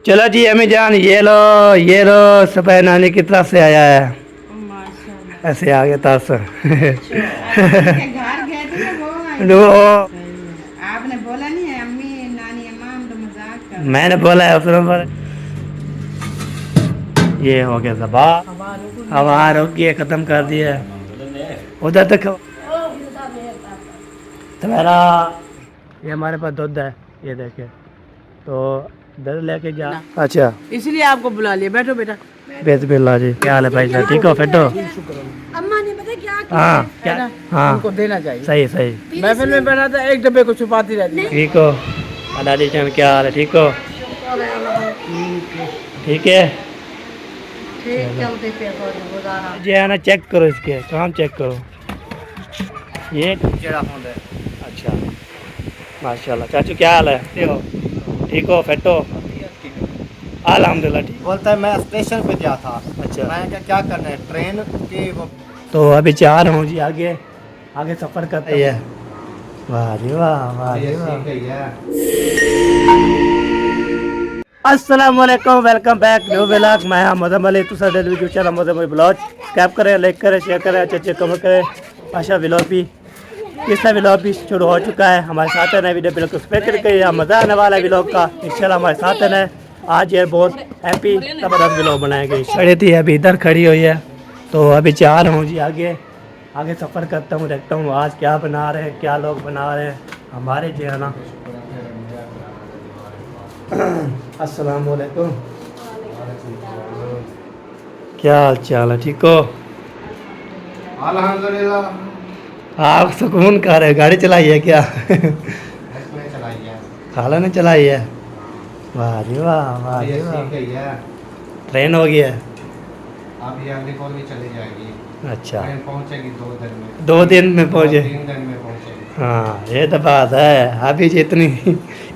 चलो जी अम्मी जान, ये लो सफेद नानी की तरफ से आया है। माशाल्लाह। ऐसे आ गया तरस। के घर गए थे ना वो आई वो सही है। आपने बोला नहीं है अम्मी नानी अम्मा, हम तो मजाक कर रहे मैंने थे। बोला है उसने बोला। ये हो गया दबा। हवा रुक गई, खत्म कर दिया। उधर तक तुम्हारा, ये हमारे पास दूध है, ये देखे तो दूध लेके जा। अच्छा इसलिए आपको बुला लिया, बैठो बेटा। बिस्मिल्लाह जी, क्या हाल है भाई साहब, ठीक हो फिट हो? अम्मा ने पता क्या किया हाँ है? क्या? ना हाँ उनको देना चाहिए। सही सही। महफिल में बैठा था, एक डब्बे को छुपाती रहती है। ठीक हो अदादी जान, क्या हाल है, ठीक हो? ठीक है ठीक चलते फिर गुजारा। जी है ना, चेक करो इसके काम, चेक करो ये जरा होंगे। अच्छा माशाल्लाह। चाचू क्या हाल है, ठीक हो फिट हो? अल्हम्दुलिल्लाह ठीक। बोलता है मैं स्टेशन पे गया था। अच्छा मैं क्या करना है ट्रेन की वो। तो अभी चार हूँ जी, आगे आगे सफ़र करते हैं। वाह जी वाह, वाह जी वाह। अस्सलाम वालेकुम, वेलकम बैक न्यू व्लॉग। मैं हाँ मदम अली, तुसा दे YouTube channel madam Ali blog. कैप करें, लाइक करें, शेयर करें, अच्छे कमेंट करें। आशा व्लॉग भी तीसरा व्लॉग भी शुरू हो चुका है, हमारे साथ है। नए वीडियो बिल्कुल एक्सपेक्ट करके मज़ा आने वाला है व्लॉग का, इंशाल्लाह हमारे साथ है। आज ये बहुत हैप्पी ज़बरदस्त व्लॉग बनाएंगे। खड़ी थी अभी इधर खड़ी हुई है, तो अभी चार हूँ जी, आगे आगे सफ़र करता हूँ, देखता हूँ आज क्या बना रहे हैं, क्या लोग बना रहे हैं हमारे जो है ना। अस्सलाम वालेकुम, क्या हाल चाल है, ठीक हो? अल्हम्दुलिल्लाह। आप सुकून कर रहे, गाड़ी चलाई है क्या? इसमें चलाई है। खाला ने चलाई है। वाह जी वाह, वाह जी ये वाह। सीख गई है। ट्रेन हो गई है। अब ये अगली कॉल भी चली जाएगी। अच्छा ट्रेन पहुंचेगी 2 दिन में। 2 दिन में पहुँचे? 3 दिन में पहुंचेगी। हाँ ये तो बात है, अभी जी इतनी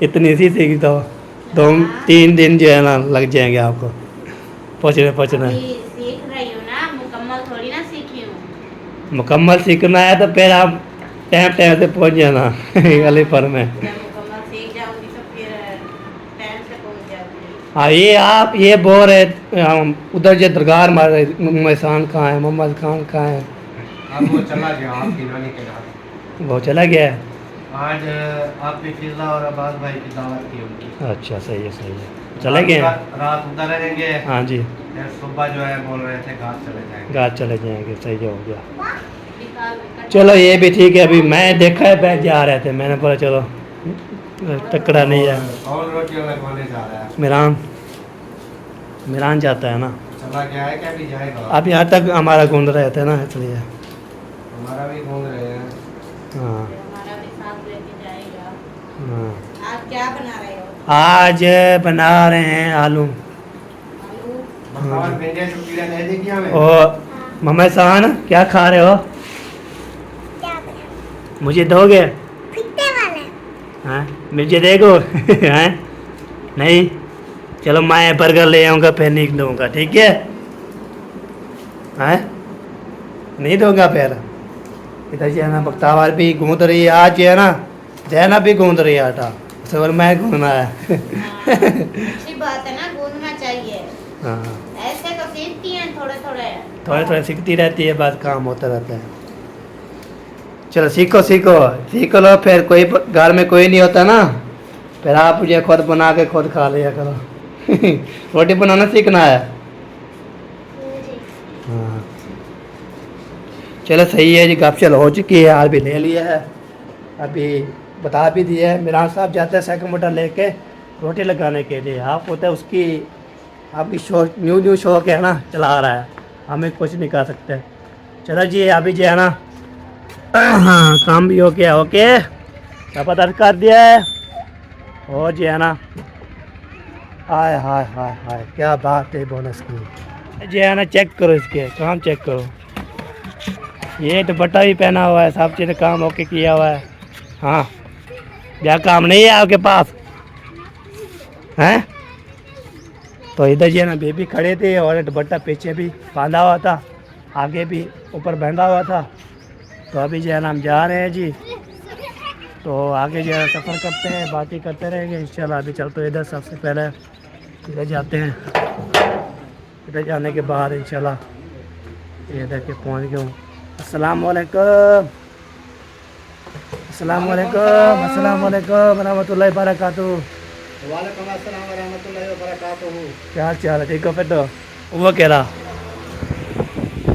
इतनी सी थी तो 2-3 दिन जो है ना लग जाएंगे आपको पहुँचने पहुँचने। अभी सीख रही हूँ ना, मुकम्मल थोड़ी ना सीखी हूँ। मुकम्मल सीखना है तो फिर आप टाइम टाइम से पहुँच जाना अली पर में। जब मुकम्मल सीख जाऊंगी तो फिर टाइम से पहुंच जाऊंगी। हाँ ये आप ये बोल रहे उधर जो दरगाह मारे महसान कहाँ है, मोहम्मद खान कहाँ है? अब वो चला गया आपकी नानी के घर। वो चला गया है। आज आपकी फिजा और अब्बास भाई की दावत थी उनकी। अच्छा सही है, सही है, चले गए हैं। रात उधर रहेंगे। हाँ जी, फिर सुबह जो है बोल रहे थे घाट चले जाएंगे। गाँव चले जाएंगे, सही हो गया। निकाल निकाल। चलो ये भी ठीक है, अभी मैं देखा है बैग जा रहे थे, मैंने बोला चलो टकरा नहीं है। और रोटियां लगवाने जा रहा है। मिरान मिरान जाता है ना, चला गया है क्या, भी जाएगा? अब यहाँ तक हमारा गूंद रहे थे ना, इसलिए। हमारा भी घूम रहे हैं। हाँ हमारा भी साथ लेके जाएगा। हाँ। आज क्या बना रहे हो? आज बना रहे हैं आलू। आलू। और भिंडियाँ जो कीड़ा नहीं देखी हमें। और मम्मा शान क्या खा रहे हो? मुझे दोगे? हाँ मुझे देगो? हैं नहीं, चलो मैं बर्गर ले आऊँगा, फिर नहीं दूँगा, ठीक है? हैं नहीं दूँगा फिर। इधर जो है ना बख्तावर भी गूंद रही है, आज जो है ना जैना भी गूंद रही है आटा, सवाल मैं गूंदना है। अच्छी बात है ना, गूंदना चाहिए। हाँ ऐसे तो सीखती हैं थोड़े थोड़े। थोड़े थोड़े सीखती रहती है, बस काम होता रहता है। चलो सीखो सीखो सीख लो, फिर कोई घर में कोई नहीं होता ना, फिर आप मुझे खुद बना के खुद खा लिया करो। रोटी बनाना सीखना है। हाँ चलो सही है जी, गपशप हो चुकी है, हाल भी ले लिया है, अभी बता भी दिया है। मिरान साहब जाते हैं सेकंड मोटर लेके रोटी लगाने के लिए। आप होता है उसकी आपकी शौक न्यू शौक है ना, चला रहा है, हमें कुछ नहीं कर सकते। चलो जी अभी जो है ना हाँ काम भी हो गया, ओके सब दर्ज कर दिया है। और जो है ना हाय हाय हाय हाय क्या बात है बोनस की। जो है ना चेक करो इसके काम, चेक करो, ये दुपट्टा भी पहना हुआ है, सब चीज़ काम ओके किया हुआ है। हाँ क्या काम नहीं है आपके पास हैं? तो इधर जो है ना बेबी खड़े थे और दुपट्टा पीछे भी बांधा हुआ था, आगे भी ऊपर बांधा हुआ था। तो अभी जो है ना हम जा रहे हैं जी, तो आगे जो है सफ़र करते हैं, बातें करते रहेंगे इंशाल्लाह। अभी चलते इधर सबसे पहले इधर जाते हैं। इधर जाने के बाद इंशाल्लाह ये इधर के पहुँच गया हूँ। अस्सलाम वालेकुम, अस्सलाम वालेकुम, अस्सलाम वालेकुम रहमतुल्लाहि बरकातुहू। वालेकुम अस्सलाम व रहमतुल्लाहि व बरकातुहू। क्या चाल है? ठीक हो? फिर तो वो कह रहा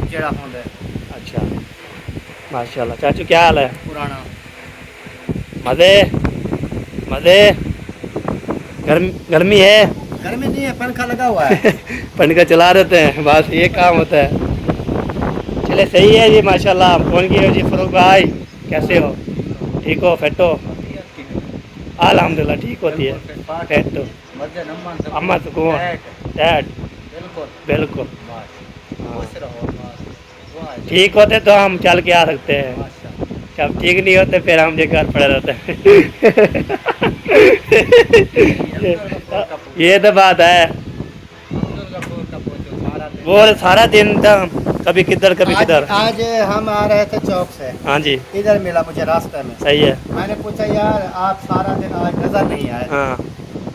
जेड़ा होंदा है अच्छा माशाल्लाह। चाचू क्या हाल है? पुराना मज़े मज़े। गर्मी है? गर्मी नहीं है, पंखा लगा हुआ है। पंखा चला देते हैं, बस ये काम होता है। चले सही है जी माशाल्लाह। फ़ोन किए हो जी फरूक भाई, कैसे हो? ठीक हो? फिट हो? अल्हम्दुलिल्लाह ठीक होती है फिट हो। मजे नम्मा से अम्मा सुकून डैड बिल्कुल बिल्कुल। बस खुश रहो बस। वाह ठीक होते तो हम चल के आ सकते हैं, माशाल्लाह। जब ठीक नहीं होते फिर हम जो घर पड़े रहते हैं। ये तो बात है। वो सारा दिन था, कभी किधर कभी किधर। आज हम आ रहे थे चौक से, हाँ जी इधर मिला मुझे रास्ते में। सही है। मैंने पूछा यार आप सारा दिन आज नजर नहीं आए। हाँ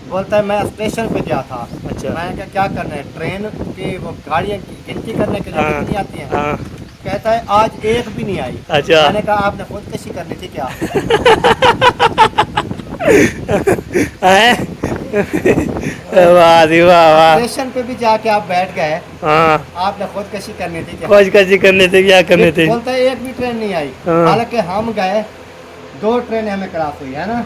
बोलता है मैं स्टेशन पे गया था। अच्छा मैंने कहा क्या करना है, ट्रेन की वो गाड़ियाँ गिनती करने के लिए हाँ कितनी आती हैं। हाँ कहता है आज एक भी नहीं आई। अच्छा। मैंने कहा आपने खुदकशी करनी थी क्या? हैं? वाह जी वाह वाह। स्टेशन पे भी जाके आप बैठ गए, हाँ आपने खुदकशी करनी थी क्या? खोजकशी करने थे, क्या करने थे? बोलता है एक भी ट्रेन नहीं आई। हाँ। हालांकि हम गए, 2 ट्रेनें हमें क्रॉस हुई है ना,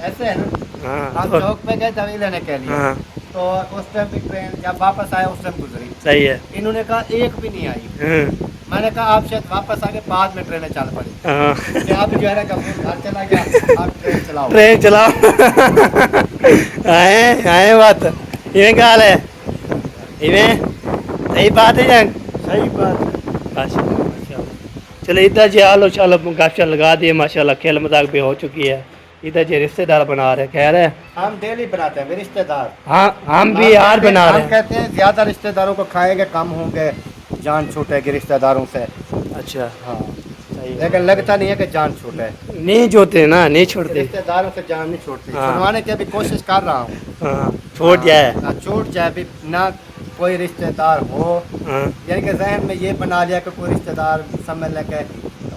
ऐसे है ना। हाँ हम तो- चौक पे गए दवाई लेने के लिए, हाँ तो उस टाइम भी ट्रेन जब वापस आया उस टाइम गुजरी। सही है। इन्होंने कहा एक भी नहीं आई। हाँ मैंने कहा आप शायद वापस आके बाद में ट्रेनें चल पड़ी। हाँ कि आप जो है ना कभी घर चला गया, आप ट्रेन चलाओ। ट्रेन चलाओ। आए आए बात इवें क्या हाल है? इवें सही बात है जंग। सही बात। माशाल्लाह। चलो इधर जी आलो चलो गाछा लगा दिए माशाल्लाह। खेल मजाक भी हो चुकी है। इधर जो रिश्तेदार बना रहे कह रहे हैं। हम डेली बनाते हैं रिश्तेदार। हाँ हम भी यार बना रहे हम हैं। कहते हैं ज्यादा रिश्तेदारों को खाएंगे कम होंगे, जान छूटेगी रिश्तेदारों से। अच्छा हाँ सही है। लेकिन लगता नहीं है कि जान छूटे। नहीं जोते ना, नहीं छोड़ते। रिश्तेदारों से जान नहीं छूटती। हाँ। छुड़वाने की भी कोशिश कर रहा हूँ। हाँ छोड़ जाए। हाँ, छूट जाए भी ना, कोई रिश्तेदार हो। हाँ यानी कि जहन में ये बना लिया कि कोई रिश्तेदार समझ लेके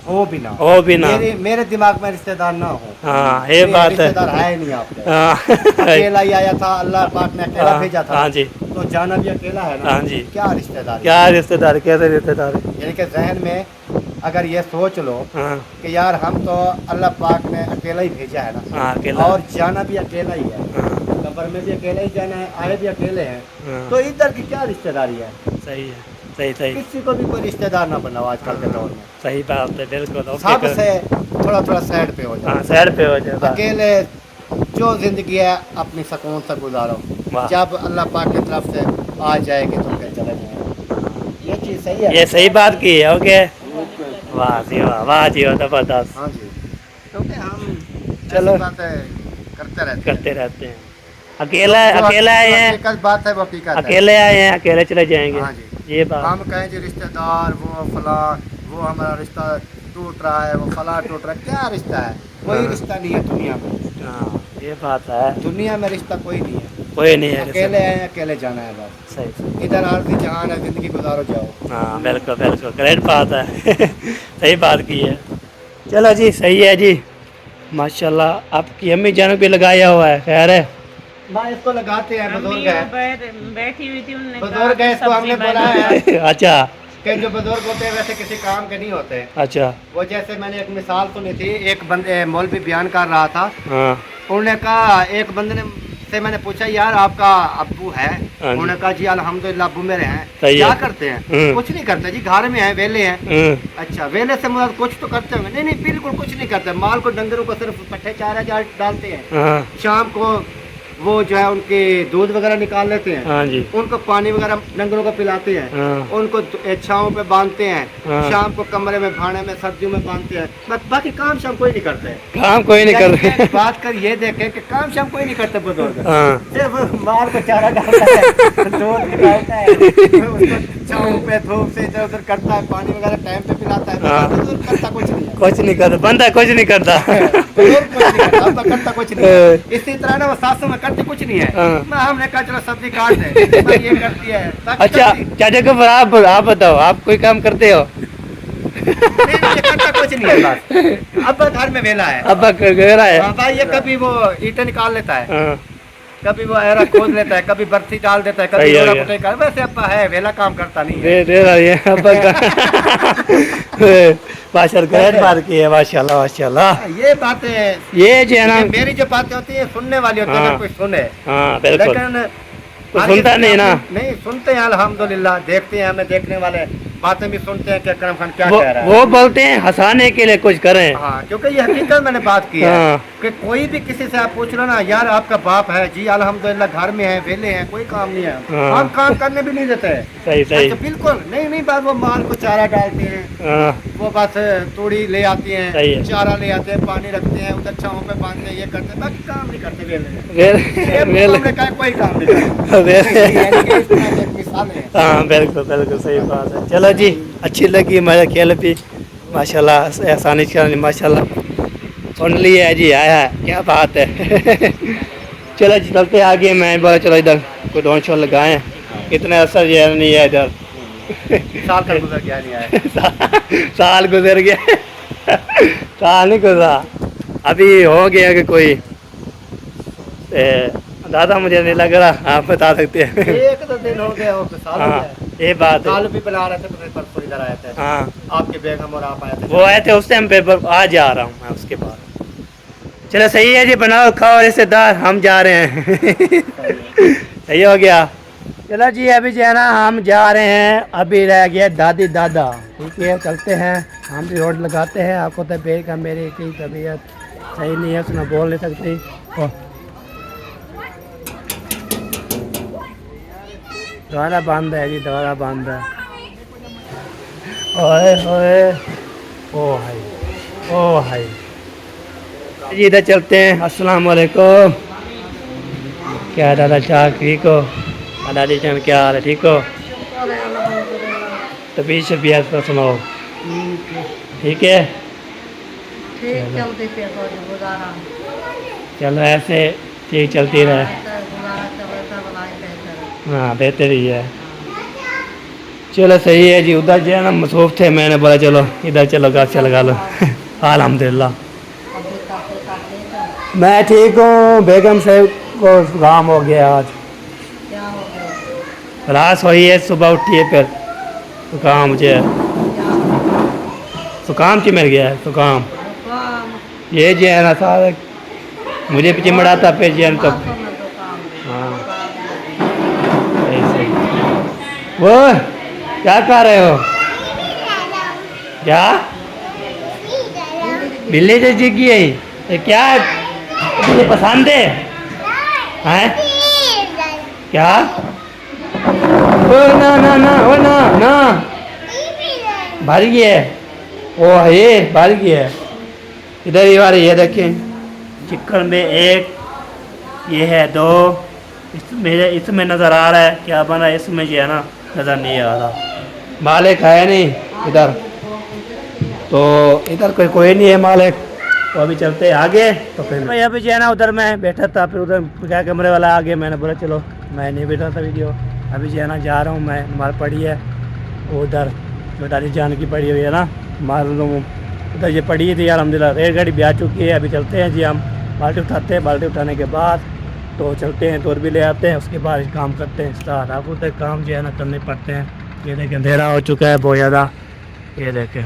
हो भी ना हो भी ना। मेरे दिमाग में रिश्तेदार ना हो। हाँ ये बात है। रिश्तेदार है ही नहीं आपके। हाँ अकेला ही आया था, अल्लाह पाक ने अकेला हाँ, भेजा था। हाँ जी। तो जाना भी अकेला है ना। हाँ जी। क्या रिश्तेदार? क्या रिश्तेदार, कैसे रिश्तेदार? यानी कि जहन में अगर ये सोच लो हाँ कि यार हम तो अल्लाह पाक ने अकेला ही भेजा है ना, हाँ अकेला। और जाना भी अकेला ही है, हाँ कब्र में भी अकेला ही जाना है, आए भी अकेले हैं। हाँ तो इधर की क्या रिश्तेदारी है? सही है। सही सही किसी को भी कोई रिश्तेदार ना बनाओ आजकल के दौर में। सही बात है बिल्कुल। ओके सब कर। से थोड़ा थोड़ा साइड पे हो जाओ। हाँ साइड पे हो जाए बस। अकेले जो जिंदगी है अपनी सुकून से गुजारो। वाह। जब अल्लाह पाक की तरफ से आ जाएगी तो फिर चले जाएंगे। ये चीज़ सही है। ये सही बात की है। ओके वाह जी वाह, वाह जी वाह, जबरदस्त। हाँ जी, क्योंकि हम चलो। ऐसी बातें करते रहते हैं। करते रहते हैं। अकेला जो अकेला आए हैं, हकीकत बात है वो हकीकत है। अकेले आए हैं, अकेले चले जाएंगे। हाँ जी। ये बात। हम कहें जी रिश्तेदार वो फला, वो हमारा रिश्ता टूट रहा है, वो फला टूट रहा है, क्या रिश्ता है? कोई हाँ। रिश्ता नहीं है दुनिया में। हाँ ये बात है। दुनिया में रिश्ता कोई नहीं है। कोई नहीं है अकेले हैं, अकेले जाना है बस। सही। इधर आरती जहान है, जिंदगी गुजारो जाओ। हाँ बिल्कुल बिल्कुल ग्रेट बात है। सही बात की है। चलो जी सही है जी माशाल्लाह। आपकी अम्मी जान भी लगाया हुआ है, खैर है। ना इसको लगाते हैं, बुजुर्ग अम्मी है। वो बैठी हुई थी, उन्होंने बुजुर्ग है, इसको सब्जी हमने बनी बोला है। है अच्छा कि जो बुजुर्ग होते हैं वैसे किसी काम के नहीं होते। अच्छा वो जैसे मैंने एक मिसाल सुनी थी, एक बंदे मौलवी बयान कर रहा था। हाँ उन्होंने कहा, एक बंदे ने से मैंने पूछा यार आपका अब्बू है? हाँ जी। उन्होंने कहा जी अल्हम्दुलिल्लाह अब्बू मेरे हैं। सही क्या है। करते हैं? कुछ नहीं करते जी, घर में हैं, वेले हैं। अच्छा, वेले से मतलब कुछ तो करते होंगे? नहीं नहीं बिल्कुल कुछ नहीं करते। माल को डंगरों को सिर्फ पट्टे चारा डालते हैं। हाँ शाम को वो जो है उनके दूध वगैरह निकाल लेते हैं, हाँ जी उनको पानी वगैरह डंगरों को पिलाते हैं, हाँ उनको छाँव पे बांधते हैं, हाँ। शाम को कमरे में भाड़े में सर्दियों में बांधते हैं। बस बाकी काम शाम कोई नहीं करते। काम कोई नहीं कर रहे। बात कर ये देखे कि काम शाम कोई नहीं करते बुजुर्ग। हाँ सिर्फ माल को चारा डालता है, दूध निकालता है, उसको छाँव पे धूप से इधर उधर करता है, पानी वगैरह टाइम पे पिलाता है, हाँ। तो करता कुछ नहीं है। कुछ नहीं करता, बंदा कुछ नहीं करता। और कुछ नहीं करता, अब तक करता कुछ नहीं है। इसी तरह ना वो सासू में करती कुछ नहीं है। हाँ। मैं हमने कहा चलो सब्जी काट दे, भाई ये करती है। बाकी अच्छा करती- चाचा को आप बताओ, आप कोई काम करते हो? नहीं, ये करता कुछ नहीं है बस। अब घर में वेला है। अब गहरा है। हाँ भाई, ये कभी वो ईंटें निकाल लेता है, हाँ, कभी वो एरा खोद लेता है, कभी बर्फी डाल देता है, कभी सही हो गोला गया। कुटाई कर। वैसे अब्बा है, वेला काम करता नहीं है। दे रहा है अब्बा का। माशाल्लाह ग्रेट बात की है, माशाल्लाह माशाल्लाह। ये बातें, ये जो है ना, ये मेरी जो बातें होती है सुनने वाली होती है, हाँ। अगर कोई सुने। हाँ बिल्कुल, लेकिन कोई आगे सुनता से नहीं ना। नहीं सुनते हैं, अल्हम्दुलिल्लाह। देखते हैं, हमें देखने वाले बातें भी सुनते हैं कि अकरम खान क्या कह रहा है। वो बोलते हैं हंसाने के लिए कुछ करें। हाँ, क्योंकि ये हकीकत मैंने बात की है हाँ। कि कोई भी किसी से आप पूछ लो ना, यार आपका बाप है जी, अल्हम्दुलिल्लाह घर में है, वेले हैं, कोई काम नहीं है, हाँ। हम काम करने भी नहीं देते हैं। सही सही। अच्छा, बिल्कुल नहीं बात, वो माल को चारा डालते हैं, हाँ वो बस तूड़ी ले आती हैं, सही है। चारा ले आते हैं, पानी रखते हैं, उधर छाँव पे बांधते हैं, ये करते हैं, बाकी काम नहीं करते वेले। हमने कहा कोई काम नहीं करते। यानी कि इस तरह की एक मिसाल है। हाँ बिल्कुल बिल्कुल सही बात है। चलो जी, अच्छी लगी मेरा खेल भी, माशाल्लाह आसानी से माशाल्लाह सुन लिया है जी, आया है, क्या बात है। चलो जी चलते आगे। मैं बोला चलो इधर कोई ढोल शोल लगाए, इतना असर ये नहीं है इधर। साल का गुजर गया नहीं आया। साल गुजर गया। साल नहीं गुजरा, अभी हो गया कि कोई दादा मुझे नहीं लग रहा, आप बता सकते हैं। एक तो दिन हो गया, वो साल हो हाँ गया। ये बात है। काल भी बुला रहे थे, तो परसों इधर आए थे, हाँ आपके बेगम और आप आए थे। वो आए थे उस टाइम पे, पर आज आ रहा हूँ मैं उसके बाद। चलो सही है जी, बनाओ खाओ रिश्तेदार, हम जा रहे हैं। सही हो गया। चलो जी अभी जो है ना हम जा रहे हैं, अभी रह गया दादी दादा, ठीक है चलते हैं। हम भी रोड लगाते हैं, आपको तो बेग मेरी की तबीयत सही नहीं है, उसमें बोल नहीं सकती। दवारा बंद है जी, दवारा बंद है। ओए ओए, ओ हाय, ओ हाय जी, इधर चलते हैं। अस्सलाम वालेकुम। क्या दादा चाह ठीक हो? दादी जान क्या हाल है, ठीक हो? तबीयत शबीयत तो सुनाओ, ठीक है? ठीक चलते थे तो गुजारा चलो ऐसे ठीक चलती रहे। गुजारा चले तो बनाए बेहतर। हाँ बेहतर ही है। चलो सही है जी, उधर जो है ना मसरूफ थे, मैंने बोला चलो इधर चलो गाछा लगा लो। अल्हम्दुलिल्लाह अभी काटे काटे तो मैं ठीक हूँ। बेगम साहब को जुकाम हो गया आज, क्या हो गया? रात हुई है, सुबह उठी है फिर जुकाम मुझे, जुकाम चिमर गया है जुकाम। दुकान ये जो है ना सारा मुझे भी चिमड़ाता फिर जो है ना, तो आंखों में दुकान हाँ सही सही। वो क्या कर रहे हो? क्या बिल्ली से जिगी है ये, क्या मुझे पसंद है? हैं क्या? ओ ना ना ना, ओ ना ना, भर गया है, ओ ये भर गया है। इधर ही वाले ये देखें, चिकन में एक, ये है दो, इसमें नज़र आ रहा है क्या बना, इसमें जो है ना नज़र नहीं आ रहा। मालिक है नहीं इधर, तो इधर कोई नहीं है मालिक, तो अभी चलते हैं आगे। तो फिर भाई अभी जो है ना उधर मैं बैठा था, फिर उधर क्या कमरे वाला आगे, मैंने बोला चलो मैं नहीं बैठा था वीडियो। अभी जो है ना जा रहा हूँ मैं, नमाज़ पढ़ी है उधर जो दादी जान की पड़ी हुई है ना, मालूम उधर ये पड़ी थी अल्हम्दुलिल्लाह। रेलगाड़ी भी आ चुकी है, अभी चलते हैं जी हम। बाल्टी उठाते हैं, बाल्टी उठाने के बाद तो चलते हैं, तोर भी ले आते हैं, उसके बाद काम करते हैं स्टार्ट। आपको तो काम जो है ना करने पड़ते हैं। ये देखें अंधेरा हो चुका है बहुत ज़्यादा, ये देखें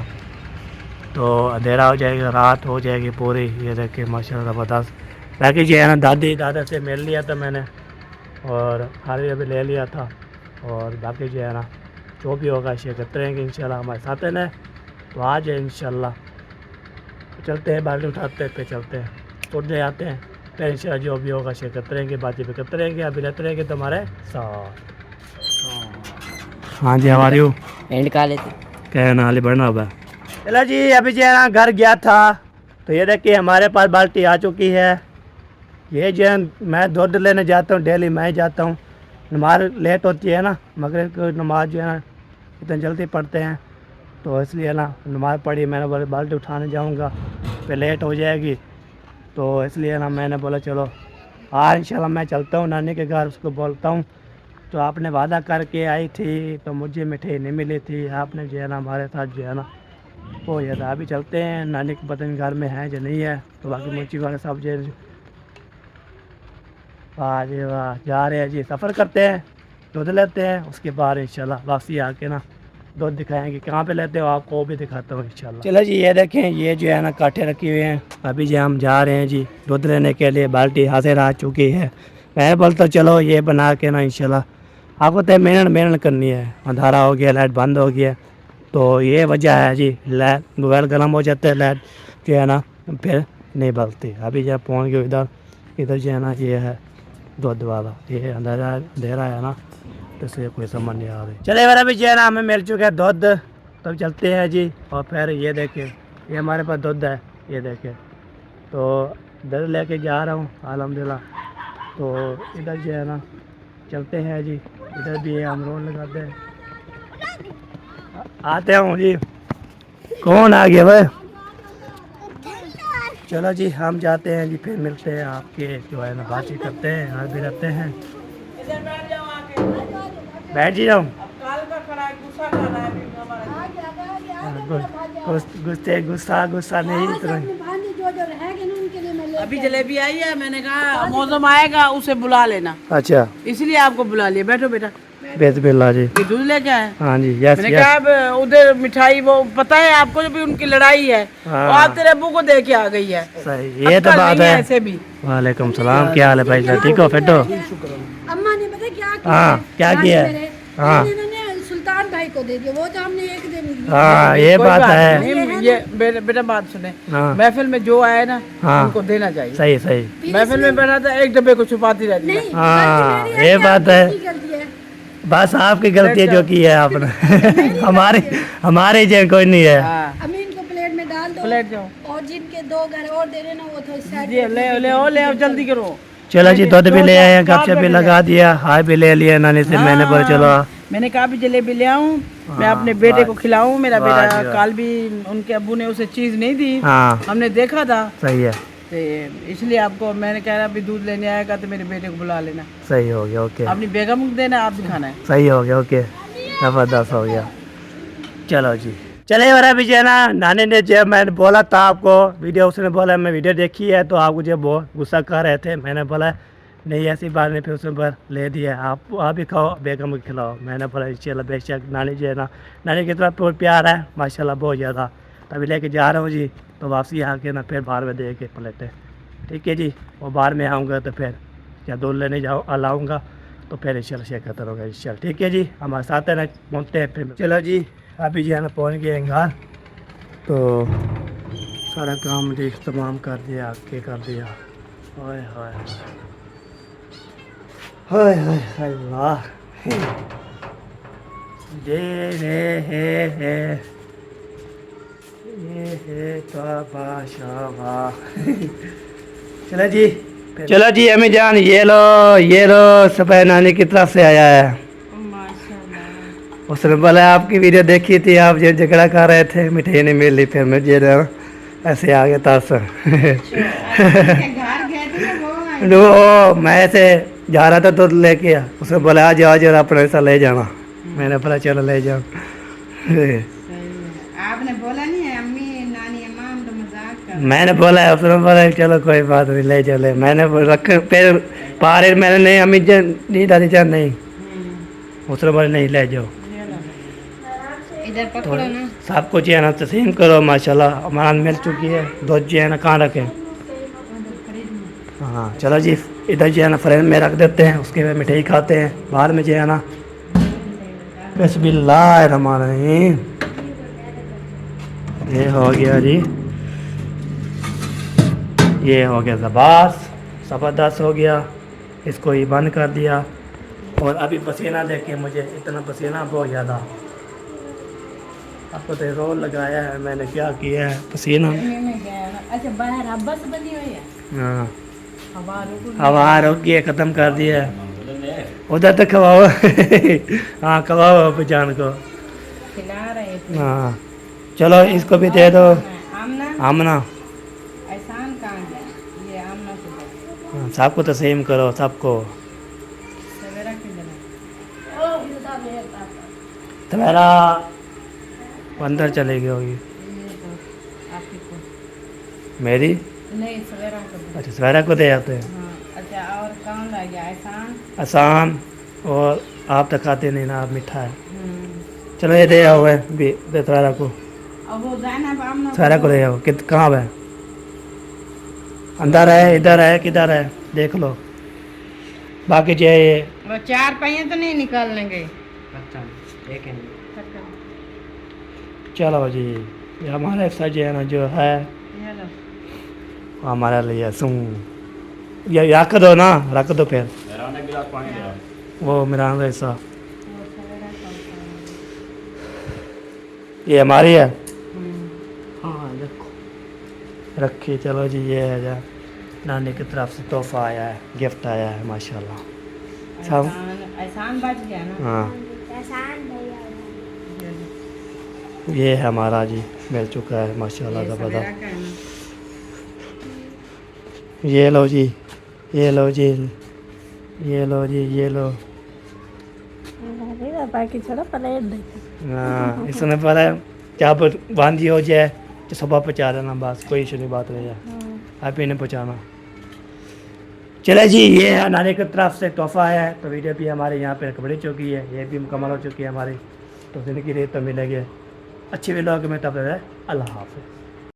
तो अंधेरा हो जाएगा, रात हो जाएगी पूरी। ये देखें माशाल्लाह ज़बरदस्त। बाकी जो है ना दादी दादा से मिल लिया था मैंने, और खाली भी ले लिया था, और बाकी जो है ना जो भी होगा शेयर करते रहेंगे इंशाल्लाह, हमारे साथ है ना। तो आज है इंशाल्लाह, चलते हैं, बाल्टी उठाते हैं, फिर चलते हैं, उठ जाए आते हैं, फिर इंशाल्लाह जो भी होगा शेयर करते रहेंगे, बातें भी करते रहेंगे, अभी रहते रहेंगे तुम्हारे साथ। हाँ जी हमारी हो एंड का लेते क्या नाले बढ़ना होगा। चलो जी अभी जो है ना घर गया था, तो ये देखिए हमारे पास बाल्टी आ चुकी है। ये जो है मैं दूध लेने जाता हूँ, डेली मैं जाता हूँ। नमाज लेट होती है ना, मगरिब को नमाज जो है ना इतनी जल्दी पढ़ते हैं, तो इसलिए ना नमाज़ पढ़ी, मैंने बोला बाल्टी उठाने जाऊंगा फिर लेट हो जाएगी, तो इसलिए ना मैंने बोला चलो आज इंशाल्लाह मैं चलता हूँ नानी के घर, उसको बोलता हूँ तो आपने वादा करके आई थी तो मुझे मिठाई नहीं मिली थी, आपने जो है ना हमारे साथ जो है ना वो ये था। अभी चलते हैं, नानी के पता नहीं घर में है जो नहीं है, तो बाकी मुंशी वाले सब जो वाह जी वाह जा रहे हैं जी, सफ़र करते हैं, दूध लेते हैं, उसके बाद इंशाल्लाह वापसी आके ना दूध दिखाएंगे, कहाँ पे लेते हो आपको वो भी दिखाता हूँ इंशाल्लाह। चलो जी ये देखें, ये जो है ना कांटे रखे हुए हैं, अभी जो हम जा रहे हैं जी दूध लेने के लिए, बाल्टी हाजिर आ चुकी है। मैं बोलता चलो ये बना के ना इंशाल्लाह आपको तो मेहनत करनी है, अंधारा हो गया, लाइट बंद हो गया, तो ये वजह है जी, लाइट मोबाइल गर्म हो जाता है, लाइट जो है ना फिर नहीं बलती। अभी जब पहुँच गए इधर जो है ना ये है दूध वाला, ये अंधेरा है ना तो इसलिए कोई समझ नहीं आ रही। चले मेरा भी जो है ना हमें मिल चुका है दूध, तो चलते हैं जी। और फिर ये देखें ये हमारे पास दूध है, ये देखें, तो दूध लेके जा रहा हूँ अल्हम्दुलिल्लाह। तो इधर जो है ना चलते हैं जी, इधर भी हम रोड लगाते हैं, आते हूँ जी। कौन आ गया भाई? चलो जी हम जाते हैं जी, फिर मिलते हैं, आपके जो है ना बातचीत करते हैं, यहाँ भी रहते हैं। बैठ जी जाऊँ, गुस्सा नहीं इतना। अभी जलेबी आई है, मैंने कहा मौसम आएगा उसे बुला लेना, अच्छा इसलिए आपको बुला लिया। बैठो बेटा, बिस्मिल्लाह जी। ये दूध लेके आए। हाँ जी यस मैंने कहा अब उधर मिठाई, वो पता है आपको जब भी उनकी लड़ाई है, हाँ। वो आप तेरे अबू को दे के आ गई है। सही, ये तो अक्ल बात नहीं है। ऐसे भी। वालेकुम सलाम, क्या हाल है भाई साहब, ठीक हो? फिट हो? अम्मा ने पता क्या किया? हाँ क्या किया है? हाँ इन्होंने सुल्तान भाई को दे दिया, वो तो हमने एक दिन दिया। हाँ ये कोई बात बात है। नहीं, ये बेटा बात सुने, हाँ महफिल में जो आए ना हाँ। उनको देना चाहिए। सही सही, महफिल में बैठा था एक डब्बे को छुपाती रहती है। नहीं, हाँ गलती मेरी ये कि बात आपकी है, गलती है। बस आपकी गलती है जो की है आपने। हमारे जो कोई नहीं है। हाँ अम्मी इनको प्लेट में डाल दो, प्लेट दो और जिनके 2 घर और दे देना वो तो साइड जी, ले आओ जल्दी करो। चलो जी दूध भी ले आए, गपशप भी लगा दिया, हाय भी ले लिया नानी से। मैंने बोला चलो मैंने कहा भी जलेबी ले आऊं, मैं अपने बेटे को खिलाऊं। मेरा वाह बेटा जी वाह। कल भी उनके अब्बू ने उसे चीज नहीं दी, हाँ हमने देखा था, सही है, तो इसलिए आपको मैंने कह रहा अभी दूध लेने आएगा तो मेरे बेटे को बुला लेना। सही हो गया, ओके अपनी बेगम को देना, आप भी खाना है। सही हो गया, ओके ज़बरदस्त हो गया। चलो जी चले मेरा भी जो है ना, नानी ने जब मैंने बोला था आपको वीडियो, उसने बोला मैं वीडियो देखी है, तो आप मुझे बहुत गुस्सा कर रहे थे। मैंने बोला नहीं ऐसी बात नहीं, फिर उसने पर ले दिया, आप भी खाओ, बेगम को खिलाओ। मैंने बोला इंशाल्लाह बेशक, नानी जो है ना, नानी की तरफ बहुत प्यार है माशाल्लाह बहुत ज़्यादा। तभी लेके जा रहा हूँ जी, तो वापसी आके ना फिर बाहर में दे के पलटे, ठीक है जी। और बाहर में आऊँगा तो फिर क्या दूध लेने लाऊँगा, तो फिर इंशाल्लाह शेयर करता रहूँगा इंशाल्लाह, ठीक है जी। हमारे साथ है ना, पहुँचते हैं फिर। चलो जी अभी जो है ना पहुँच गए घर, तो सारा काम जी तमाम कर दिया, आके कर दिया। हाय हाय हाय हाय हाय अल्लाह दे रे ये बादशाह। चलो जी अम्मी जान, ये लो सफेद नानी की तरफ से आया है। उसने बोला आपकी वीडियो देखी थी, आप जो झगड़ा कर रहे थे, मिठाई नहीं मिल रही, फिर मुझे ऐसे आ गया था सर। घर गए थे ना, वो आए। वो मैं ऐसे जा रहा था दूध लेके, उसने बोला आज आज अपना ऐसा ले जाना। मैंने बोला चलो ले जाओ। सही है। आपने बोला नहीं है अम्मी नानी अम्मा हम तो मजाक कर। मैंने बोला, उसने बोला चलो कोई बात नहीं ले चले। मैंने रख फिर पारे, मैंने नहीं अम्मी जान नहीं, दादी जान नहीं, उसने बोला नहीं ले जाओ। इधर पकड़ो ना। सब कुछ है ना तस्लीम करो, माशाल्लाह अमान मिल चुकी है। दूध जो है ना कहाँ रखें? हाँ चलो जी इधर जो है ना फ्रेम में रख देते हैं, उसके बाद मिठाई खाते हैं। बाहर में जो है ना बिस्मिल्लाहिर्रहमानिर्रहीम, ये हो गया जी, ये हो गया ज़बरदस्त हो गया। इसको ही बंद कर दिया। और अभी पसीना देखिए, मुझे इतना पसीना बहुत ज़्यादा। आपको तो रोल लगाया है मैंने, क्या किया है पसीना। अच्छा बाहर हब्बा से बनी हुई है। हाँ हवा रोक के ख़त्म कर दिया है। उधर तो खवाओ। हाँ खवाओ अब जान को। रहे थे। हाँ चलो इसको भी दे दो। आमना आमना एहसान कहाँ गया? ये आमना को दो। हाँ, सबको तो सेम करो सबको। सवेरा क्यों देना? तुम्हारा अंदर चलेगी होगी ये तो आपकी को मेरी। नहीं, सवेरा को दो। अच्छा सवेरा को दे आते हैं। हाँ अच्छा, और कौन रह गया? एहसान। आसान। और आप तो खाते नहीं ना, आप मिठा है। चलो ये दे आओ है दे सवेरा को। अब वो जैनब आमना सवेरा को दे आओ। कहाँ है? अंदर है, इधर है, किधर है देख लो। बाकी जो ये वो 4 पहिए तो नहीं निकालने गए। एक ही चलो जी ये हमारा सजन जो है ये लो। हमारे लिए सुन ये रख दो ना, रख दो फिर वो मेरा ऐसा। वो सवेरा का होता है। ये हमारी है। हम्म। हाँ देखो रखी। चलो जी ये है जा नानी की तरफ से तोहफा आया है, गिफ्ट आया है माशाल्लाह। सब एहसान बच गया ना। हाँ ये लो। ये है हमारा जी, मिल चुका है माशाल्लाह ये ज़बरदस्त। सवेरा का है ना। ये लो जी, ये लो जी, ये लो जी, ये लो। बाकी छोड़ो प्लेट दे। हाँ इसने पता है क्या बांधी हो जाए तो सुबह पहुँचा देना, बस कोई इशू नहीं बात रही है। आप ही नहीं पहुँचाना। चले जी ये है नानी की तरफ से तोहफा आया है। तो वीडियो भी हमारे यहाँ पे बड़ी चुकी है, ये भी मुकम्मल हो चुकी है हमारी। तो जिंदगी रही तो मिलेंगे अच्छी वीडियो में, तब तक अल्लाह हाफ़िज़।